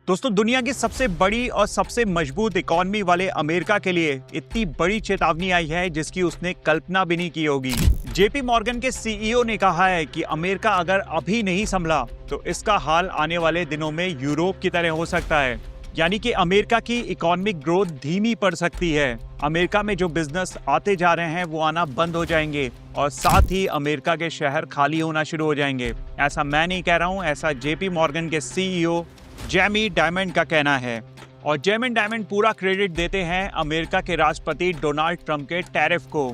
दोस्तों, दुनिया की सबसे बड़ी और सबसे मजबूत इकोनॉमी वाले अमेरिका के लिए इतनी बड़ी चेतावनी आई है जिसकी उसने कल्पना भी नहीं की होगी। जेपी मॉर्गन के सीईओ ने कहा है कि अमेरिका अगर अभी नहीं संभला तो इसका हाल आने वाले दिनों में यूरोप की तरह हो सकता है। यानी कि अमेरिका की इकोनॉमिक ग्रोथ धीमी पड़ सकती है। अमेरिका में जो बिजनेस आते जा रहे हैं वो आना बंद हो जाएंगे और साथ ही अमेरिका के शहर खाली होना शुरू हो जाएंगे। ऐसा मैं नहीं कह रहा हूँ, ऐसा जेपी मॉर्गन के सीईओ जेमी डायमंड का कहना है। और जेमी डायमंड पूरा क्रेडिट देते हैं अमेरिका के राष्ट्रपति डोनाल्ड ट्रंप के टैरिफ को।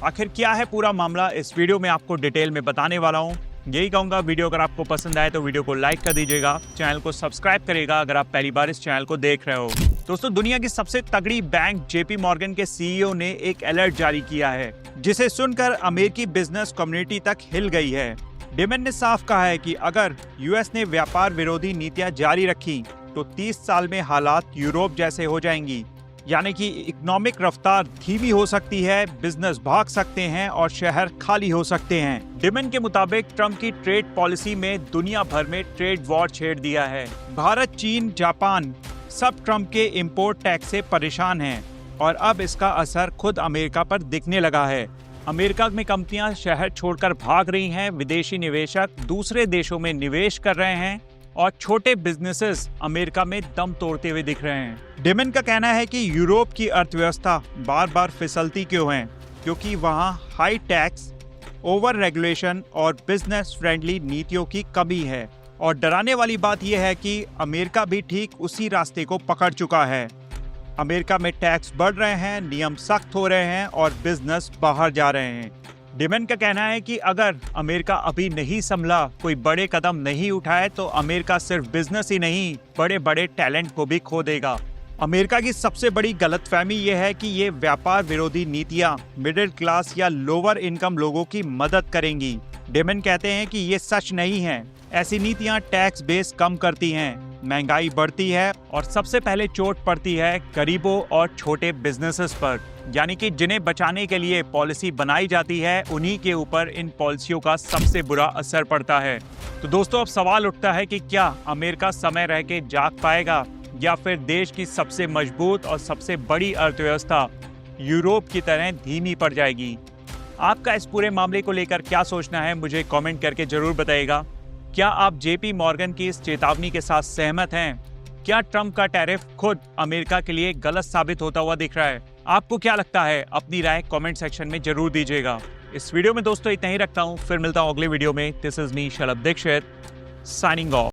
आखिर क्या है पूरा मामला, इस वीडियो में आपको डिटेल में बताने वाला हूँ। यही कहूँगा, वीडियो अगर आपको पसंद आए तो वीडियो को लाइक कर दीजिएगा, चैनल को सब्सक्राइब करिएगा अगर आप पहली बार इस चैनल को देख रहे हो। दोस्तों, दुनिया की सबसे तगड़ी बैंक जेपी मॉर्गन के सीईओ ने एक अलर्ट जारी किया है जिसे सुनकर अमेरिकी बिजनेस कम्युनिटी तक हिल गई है। डायमंड ने साफ कहा है कि अगर यूएस ने व्यापार विरोधी नीतियां जारी रखी तो 30 साल में हालात यूरोप जैसे हो जाएंगी। यानी कि इकोनॉमिक रफ्तार धीमी हो सकती है, बिजनेस भाग सकते हैं और शहर खाली हो सकते हैं। डायमंड के मुताबिक ट्रंप की ट्रेड पॉलिसी में दुनिया भर में ट्रेड वॉर छेड़ दिया है। भारत, चीन, जापान सब ट्रंप के इंपोर्ट टैक्स से परेशान हैं और अब इसका असर खुद अमेरिका पर दिखने लगा है। अमेरिका में कंपनियां शहर छोड़कर भाग रही हैं, विदेशी निवेशक दूसरे देशों में निवेश कर रहे हैं और छोटे बिजनेसेस अमेरिका में दम तोड़ते हुए दिख रहे हैं। डायमंड का कहना है कि यूरोप की अर्थव्यवस्था बार बार फिसलती क्यों है, क्योंकि वहां हाई टैक्स, ओवर रेगुलेशन और बिजनेस फ्रेंडली नीतियों की कमी है। और डराने वाली बात यह है कि अमेरिका भी ठीक उसी रास्ते को पकड़ चुका है। अमेरिका में टैक्स बढ़ रहे हैं, नियम सख्त हो रहे हैं और बिजनेस बाहर जा रहे हैं। डायमंड का कहना है कि अगर अमेरिका अभी नहीं संभला, कोई बड़े कदम नहीं उठाए तो अमेरिका सिर्फ बिजनेस ही नहीं, बड़े बड़े टैलेंट को भी खो देगा। अमेरिका की सबसे बड़ी गलतफहमी यह है कि ये व्यापार विरोधी नीतियां मिडिल क्लास या लोअर इनकम लोगों की मदद करेंगी। डायमंड कहते हैं कि ये सच नहीं है। ऐसी नीतियां टैक्स बेस कम करती हैं, महंगाई बढ़ती है और सबसे पहले चोट पड़ती है गरीबों और छोटे बिजनेसेस पर। यानी कि जिन्हें बचाने के लिए पॉलिसी बनाई जाती है, उन्हीं के ऊपर इन पॉलिसियों का सबसे बुरा असर पड़ता है। तो दोस्तों, अब सवाल उठता है कि क्या अमेरिका समय रह के जाग पाएगा या फिर देश की सबसे मजबूत और सबसे बड़ी अर्थव्यवस्था यूरोप की तरह धीमी पड़ जाएगी। आपका इस पूरे मामले को लेकर क्या सोचना है, मुझे कमेंट करके जरूर बताइएगा। क्या आप जेपी मॉर्गन की इस चेतावनी के साथ सहमत हैं? क्या ट्रंप का टैरिफ खुद अमेरिका के लिए गलत साबित होता हुआ दिख रहा है? आपको क्या लगता है? अपनी राय कमेंट सेक्शन में जरूर दीजिएगा। इस वीडियो में दोस्तों इतना ही रखता हूं, फिर मिलता हूं अगले वीडियो में। This is me Shalabh Dixit, signing of.